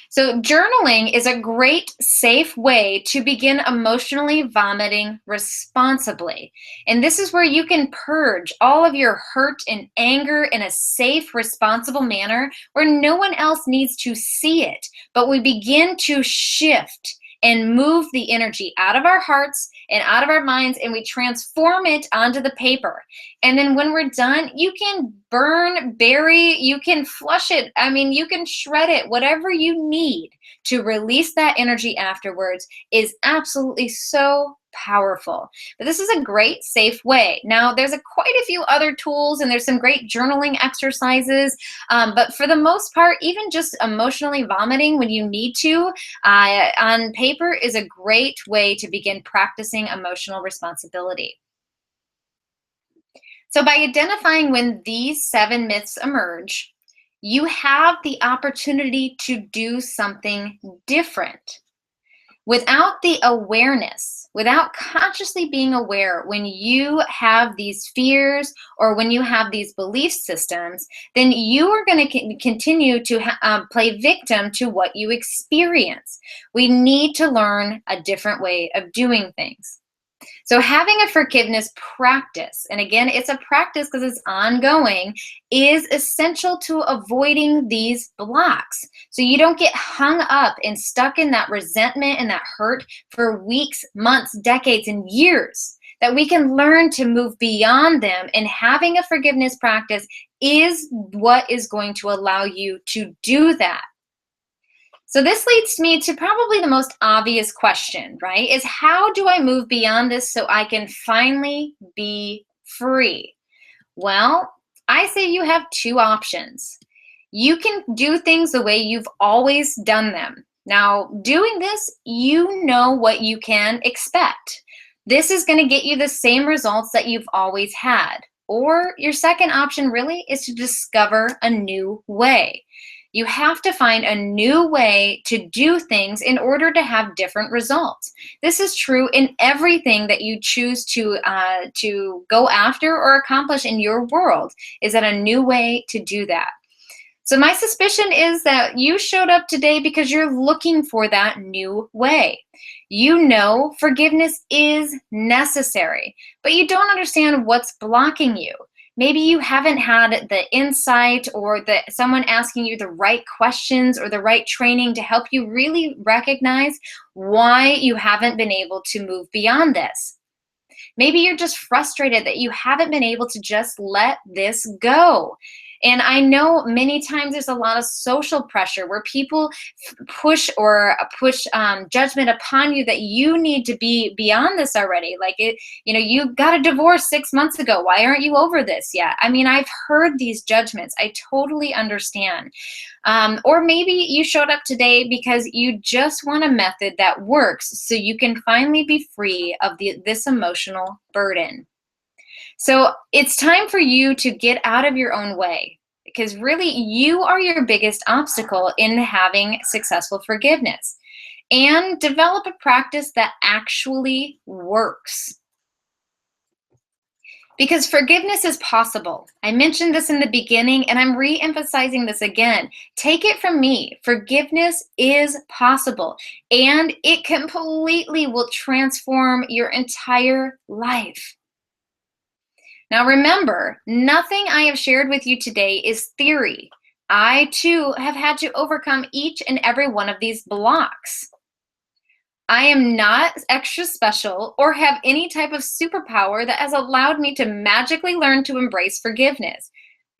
So, journaling is a great, safe way to begin emotionally vomiting responsibly. And this is where you can purge all of your hurt and anger in a safe, responsible manner where no one else needs to see it. But we begin to shift and move the energy out of our hearts and out of our minds, and we transform it onto the paper. And then when we're done, you can burn, bury, you can flush it. I mean, you can shred it, whatever you need to release that energy afterwards is absolutely so powerful. But this is a great, safe way. Now, there's quite a few other tools, and there's some great journaling exercises. But for the most part, even just emotionally vomiting when you need to on paper is a great way to begin practicing emotional responsibility. So, by identifying when these 7 myths emerge, you have the opportunity to do something different. Without the awareness, without consciously being aware when you have these fears or when you have these belief systems, then you are going to continue to play victim to what you experience. We need to learn a different way of doing things. So, having a forgiveness practice, and again, it's a practice because it's ongoing, is essential to avoiding these blocks. So, you don't get hung up and stuck in that resentment and that hurt for weeks, months, decades, and years. That we can learn to move beyond them, and having a forgiveness practice is what is going to allow you to do that. So this leads me to probably the most obvious question, right? Is how do I move beyond this so I can finally be free? Well, I say you have two options. You can do things the way you've always done them. Now, doing this, you know what you can expect. This is going to get you the same results that you've always had. Or your second option really is to discover a new way. You have to find a new way to do things in order to have different results. This is true in everything that you choose to go after or accomplish in your world. Is that a new way to do that? So my suspicion is that you showed up today because you're looking for that new way. You know forgiveness is necessary, but you don't understand what's blocking you. Maybe you haven't had the insight or someone asking you the right questions or the right training to help you really recognize why you haven't been able to move beyond this. Maybe you're just frustrated that you haven't been able to just let this go. And I know many times there's a lot of social pressure where people push judgment upon you that you need to be beyond this already. Like you got a divorce 6 months ago. Why aren't you over this yet? I mean, I've heard these judgments. I totally understand. Or maybe you showed up today because you just want a method that works so you can finally be free of this emotional burden. So it's time for you to get out of your own way, because really you are your biggest obstacle in having successful forgiveness, and develop a practice that actually works. Because forgiveness is possible. I mentioned this in the beginning, and I'm re-emphasizing this again. Take it from me. Forgiveness is possible, and it completely will transform your entire life. Now remember, nothing I have shared with you today is theory. I too have had to overcome each and every one of these blocks. I am not extra special or have any type of superpower that has allowed me to magically learn to embrace forgiveness.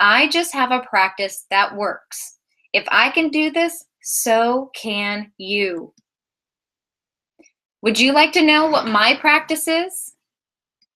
I just have a practice that works. If I can do this, so can you. Would you like to know what my practice is?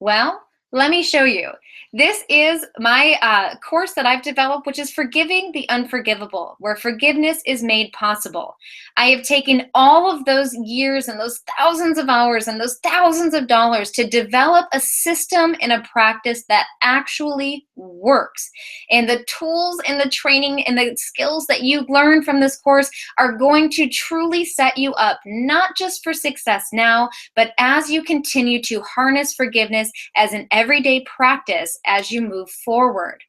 Well, let me show you. This is my course that I've developed, which is Forgiving the Unforgivable, where forgiveness is made possible. I have taken all of those years and those thousands of hours and those thousands of dollars to develop a system and a practice that actually works. And the tools and the training and the skills that you learn from this course are going to truly set you up, not just for success now, but as you continue to harness forgiveness as an everyday practice as you move forward.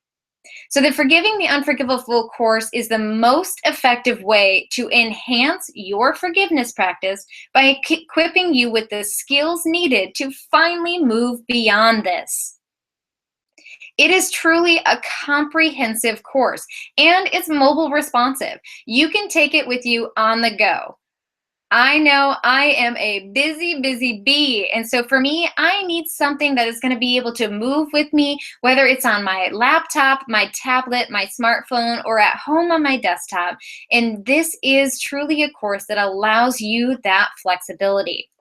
So, the Forgiving the Unforgivable course is the most effective way to enhance your forgiveness practice by equipping you with the skills needed to finally move beyond this. It is truly a comprehensive course and it's mobile responsive. You can take it with you on the go. I know I am a busy, busy bee. And so for me, I need something that is going to be able to move with me, whether it's on my laptop, my tablet, my smartphone, or at home on my desktop. And this is truly a course that allows you that flexibility.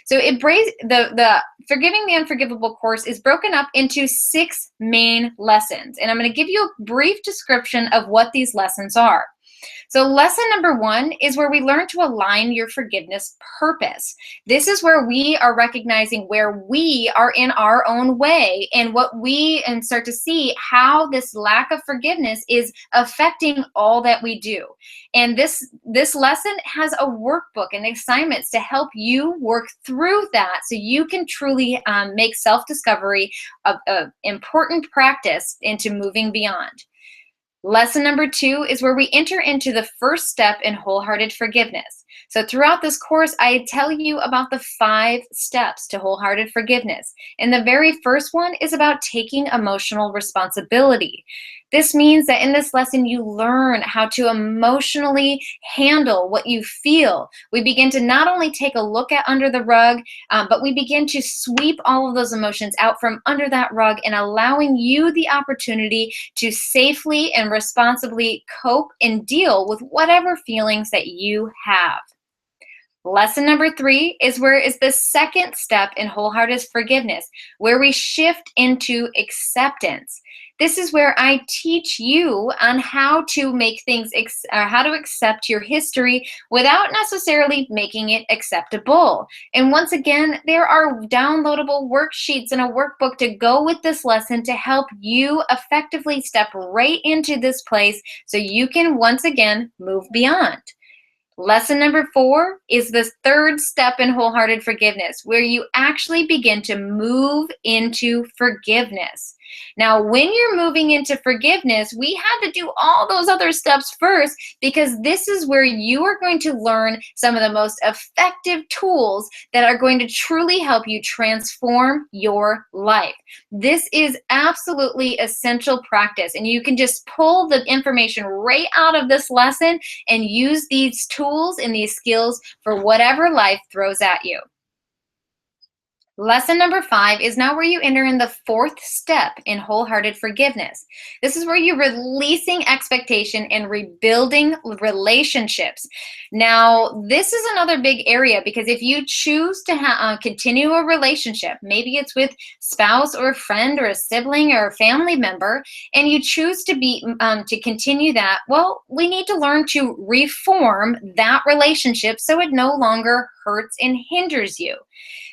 So the Forgiving the Unforgivable course is broken up into 6 main lessons. And I'm going to give you a brief description of what these lessons are. So, lesson number 1 is where we learn to align your forgiveness purpose. This is where we are recognizing where we are in our own way and start to see how this lack of forgiveness is affecting all that we do. And this lesson has a workbook and assignments to help you work through that so you can truly make self-discovery an important practice into moving beyond. Lesson number 2 is where we enter into the first step in wholehearted forgiveness. So throughout this course, I tell you about the 5 steps to wholehearted forgiveness. And the very first one is about taking emotional responsibility. This means that in this lesson, you learn how to emotionally handle what you feel. We begin to not only take a look at under the rug, but we begin to sweep all of those emotions out from under that rug and allowing you the opportunity to safely and responsibly cope and deal with whatever feelings that you have. Lesson number 3 is the second step in wholehearted forgiveness, where we shift into acceptance. This is where I teach you on how to make things, how to accept your history without necessarily making it acceptable. And once again, there are downloadable worksheets and a workbook to go with this lesson to help you effectively step right into this place so you can once again move beyond. Lesson number 4 is the third step in wholehearted forgiveness, where you actually begin to move into forgiveness. Now, when you're moving into forgiveness, we had to do all those other steps first because this is where you are going to learn some of the most effective tools that are going to truly help you transform your life. This is absolutely essential practice, and you can just pull the information right out of this lesson and use these tools and these skills for whatever life throws at you. Lesson number 5 is now where you enter in the 4th step in wholehearted forgiveness. This is where you're releasing expectation and rebuilding relationships. Now, this is another big area because if you choose to continue a relationship, maybe it's with spouse or a friend or a sibling or a family member, and you choose to continue that, well, we need to learn to reform that relationship so it no longer hurts and hinders you.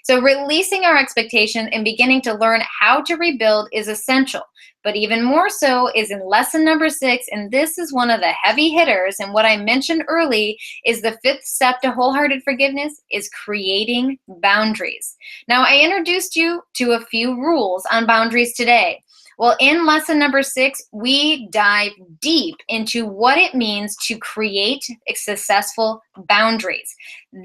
So releasing our expectations and beginning to learn how to rebuild is essential. But even more so is in lesson number 6, and this is one of the heavy hitters. And what I mentioned early is the 5th step to wholehearted forgiveness is creating boundaries. Now, I introduced you to a few rules on boundaries today. Well, in lesson number 6, we dive deep into what it means to create successful boundaries.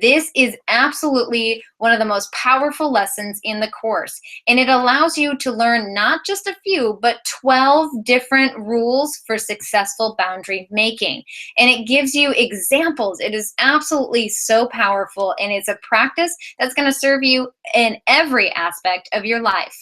This is absolutely one of the most powerful lessons in the course, and it allows you to learn not just a few, but 12 different rules for successful boundary making. And it gives you examples. It is absolutely so powerful, and it's a practice that's going to serve you in every aspect of your life.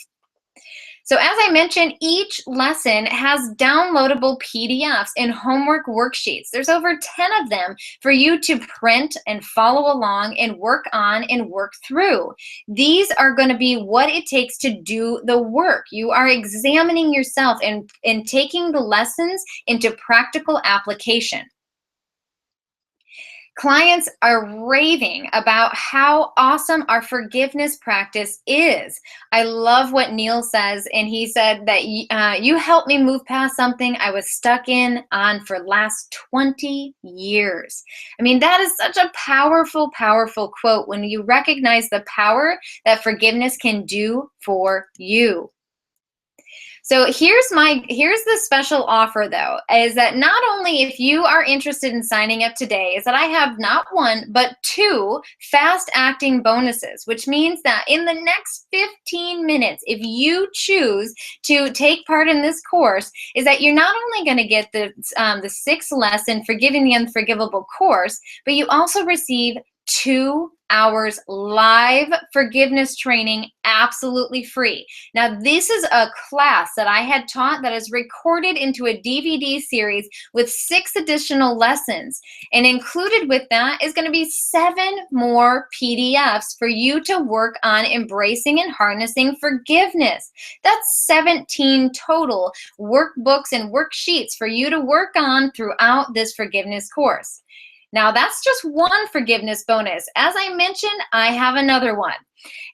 So as I mentioned, each lesson has downloadable PDFs and homework worksheets. There's over 10 of them for you to print and follow along and work on and work through. These are going to be what it takes to do the work. You are examining yourself and taking the lessons into practical application. Clients are raving about how awesome our forgiveness practice is. I love what Neil says, and he said that you helped me move past something I was stuck in on for last 20 years. I mean, that is such a powerful, powerful quote when you recognize the power that forgiveness can do for you. So here's the special offer though, is that not only if you are interested in signing up today, is that I have not one, but 2 fast acting bonuses, which means that in the next 15 minutes, if you choose to take part in this course, is that you're not only going to get the 6th lesson, Forgiving the Unforgivable course, but you also receive 2 hours live forgiveness training absolutely free. Now, this is a class that I had taught that is recorded into a DVD series with 6 additional lessons. And included with that is going to be 7 more PDFs for you to work on embracing and harnessing forgiveness. That's 17 total workbooks and worksheets for you to work on throughout this forgiveness course. Now, that's just one forgiveness bonus. As I mentioned, I have another one.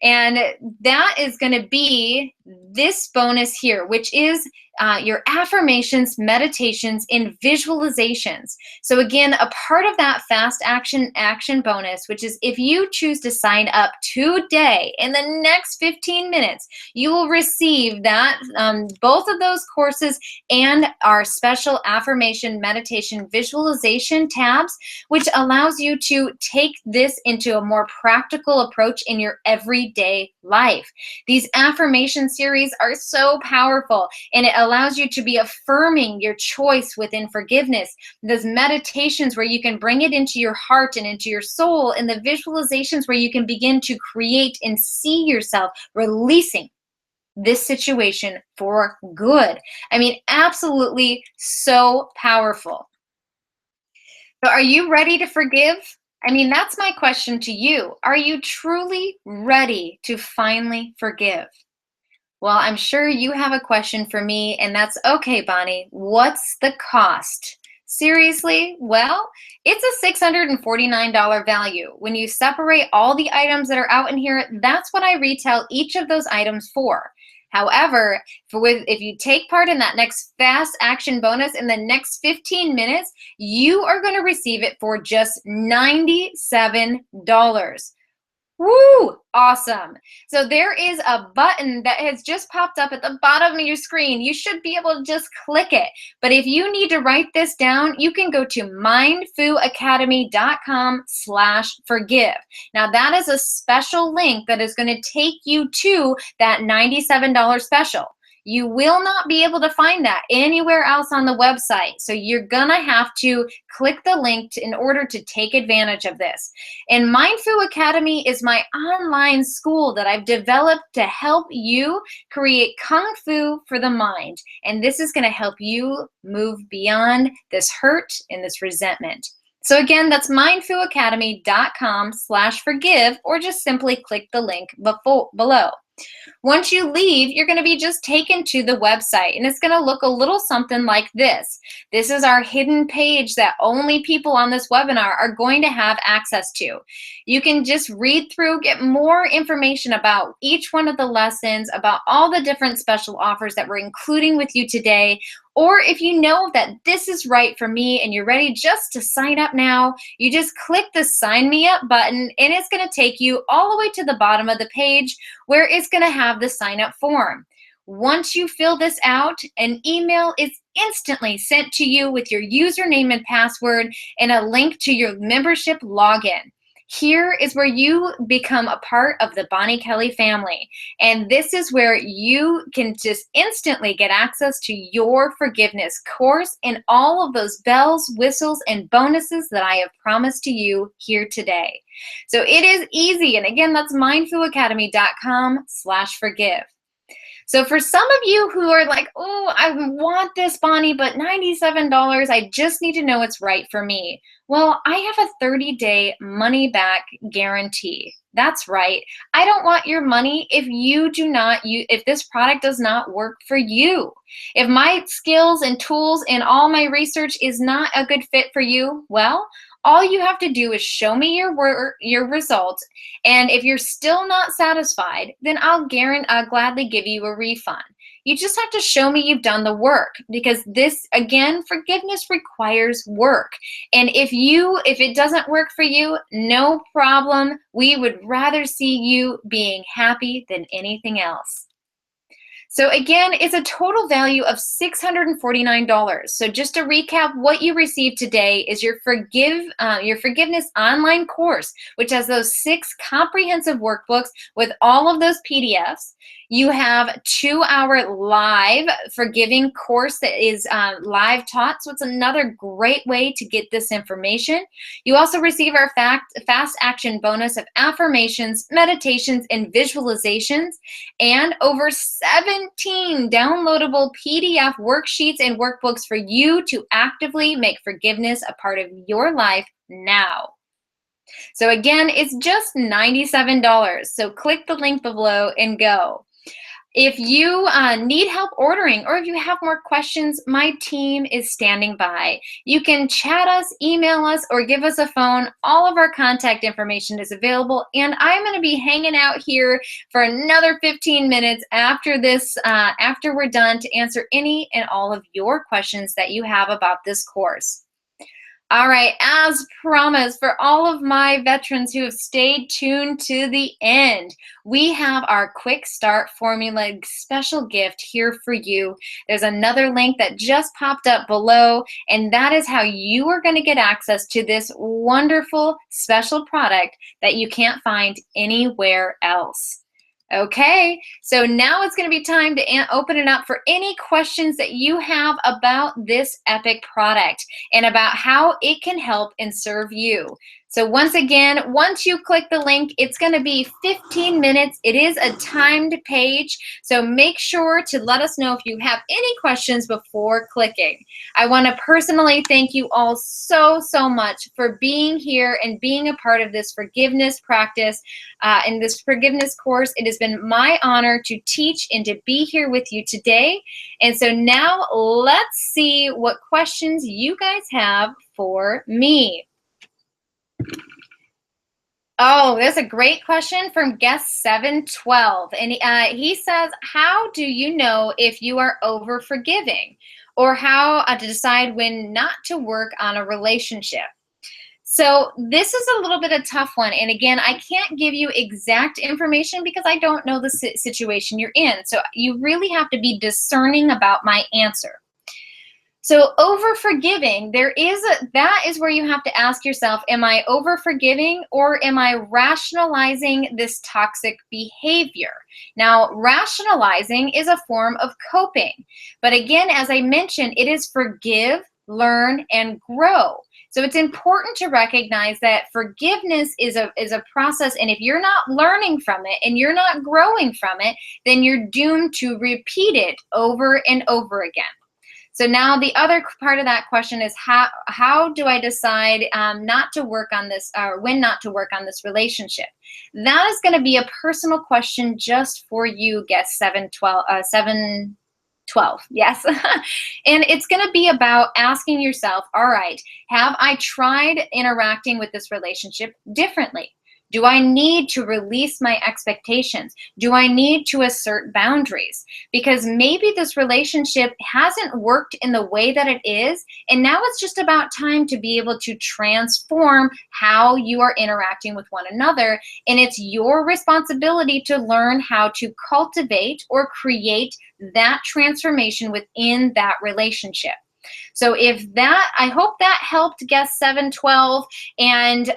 And that is going to be this bonus here, which is your affirmations, meditations, and visualizations. So again, a part of that fast action bonus, which is if you choose to sign up today in the next 15 minutes, you will receive that both of those courses and our special affirmation, meditation, visualization tabs, which allows you to take this into a more practical approach in your everyday life. These affirmation series are so powerful, and it allows you to be affirming your choice within forgiveness. Those meditations where you can bring it into your heart and into your soul, and the visualizations where you can begin to create and see yourself releasing this situation for good. I mean, absolutely so powerful. So are you ready to forgive? I mean, that's my question to you. Are you truly ready to finally forgive? Well, I'm sure you have a question for me, and that's okay, Bonnie. What's the cost? Seriously? Well, it's a $649 value. When you separate all the items that are out in here, that's what I retail each of those items for. However, if you take part in that next fast action bonus in the next 15 minutes, you are going to receive it for just $97. Woo! Awesome. So there is a button that has just popped up at the bottom of your screen. You should be able to just click it. But if you need to write this down, you can go to mindfooacademy.com/forgive. Now that is a special link that is going to take you to that $97 special. You will not be able to find that anywhere else on the website. So you're going to have to click the link in order to take advantage of this. And Mindful Academy is my online school that I've developed to help you create Kung Fu for the mind. And this is going to help you move beyond this hurt and this resentment. So again, that's mindfulacademy.com/forgive, or just simply click the link below. Once you leave, you're going to be just taken to the website, and it's going to look a little something like this. This is our hidden page that only people on this webinar are going to have access to. You can just read through, get more information about each one of the lessons, about all the different special offers that we're including with you today. Or if you know that this is right for me and you're ready just to sign up now, you just click the Sign Me Up button, and it's going to take you all the way to the bottom of the page where it's going to have the sign up form. Once you fill this out, an email is instantly sent to you with your username and password and a link to your membership login. Here is where you become a part of the Bonnie Kelly family. And this is where you can just instantly get access to your forgiveness course and all of those bells, whistles, and bonuses that I have promised to you here today. So it is easy. And again, that's mindfulacademy.com/forgive. So for some of you who are like, oh, I want this, Bonnie, but $97, I just need to know it's right for me. Well, I have a 30-day money-back guarantee. That's right. I don't want your money if if this product does not work for you. If my skills and tools and all my research is not a good fit for you, well, all you have to do is show me your results, and if you're still not satisfied, then I'll gladly give you a refund. You just have to show me you've done the work, because this, again, forgiveness requires work. And if it doesn't work for you, no problem. We would rather see you being happy than anything else. So again, it's a total value of $649. So just to recap, what you received today is your forgiveness online course, which has those 6 comprehensive workbooks with all of those PDFs. You have a 2-hour live forgiving course that is live taught. So it's another great way to get this information. You also receive our fast action bonus of affirmations, meditations, and visualizations, and over 17 downloadable PDF worksheets and workbooks for you to actively make forgiveness a part of your life now. So again, it's just $97. So click the link below and go. If you need help ordering, or if you have more questions, my team is standing by. You can chat us, email us, or give us a phone. All of our contact information is available, and I'm going to be hanging out here for another 15 minutes after this, after we're done, to answer any and all of your questions that you have about this course. All right, as promised, for all of my veterans who have stayed tuned to the end, we have our quick start formula special gift here for you. There's another link that just popped up below, and that is how you are going to get access to this wonderful special product that you can't find anywhere else. Okay, so now it's going to be time to open it up for any questions that you have about this epic product and about how it can help and serve you. So once again, once you click the link, it's going to be 15 minutes. It is a timed page, so make sure to let us know if you have any questions before clicking. I want to personally thank you all so much for being here and being a part of this forgiveness practice in this forgiveness course. It has been my honor to teach and to be here with you today. And so now let's see what questions you guys have for me. Oh, that's a great question from guest 712. And he says, how do you know if you are over forgiving, or how to decide when not to work on a relationship? So this is a little bit of a tough one. And again, I can't give you exact information because I don't know the situation you're in. So you really have to be discerning about my answer. So over forgiving, that is where you have to ask yourself, am I over forgiving, or am I rationalizing this toxic behavior? Now, rationalizing is a form of coping. But again, as I mentioned, it is forgive, learn, and grow. So it's important to recognize that forgiveness is a process, and if you're not learning from it and you're not growing from it, then you're doomed to repeat it over and over again. So now the other part of that question is how do I decide not to work on this, or when not to work on this relationship? That is going to be a personal question just for you, guest 712. Yes. And it's going to be about asking yourself, all right, have I tried interacting with this relationship differently? Do I need to release my expectations? Do I need to assert boundaries? Because maybe this relationship hasn't worked in the way that it is, and now it's just about time to be able to transform how you are interacting with one another. And it's your responsibility to learn how to cultivate or create that transformation within that relationship. So I hope that helped guest 712. And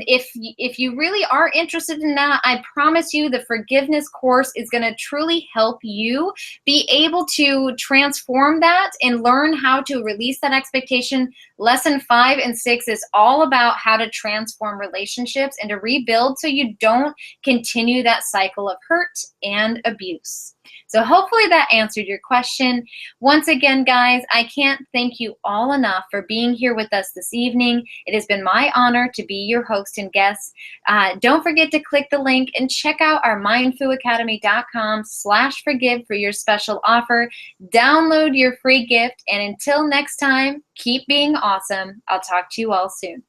if you really are interested in that, I promise you the forgiveness course is going to truly help you be able to transform that and learn how to release that expectation. Lesson 5 and 6 is all about how to transform relationships and to rebuild so you don't continue that cycle of hurt and abuse. So hopefully that answered your question. Once again, guys, I can't thank you all enough for being here with us this evening. It has been my honor to be your host and guest. Don't forget to click the link and check out our mindfulacademy.com/forgive for your special offer. Download your free gift. And until next time, keep being awesome. I'll talk to you all soon.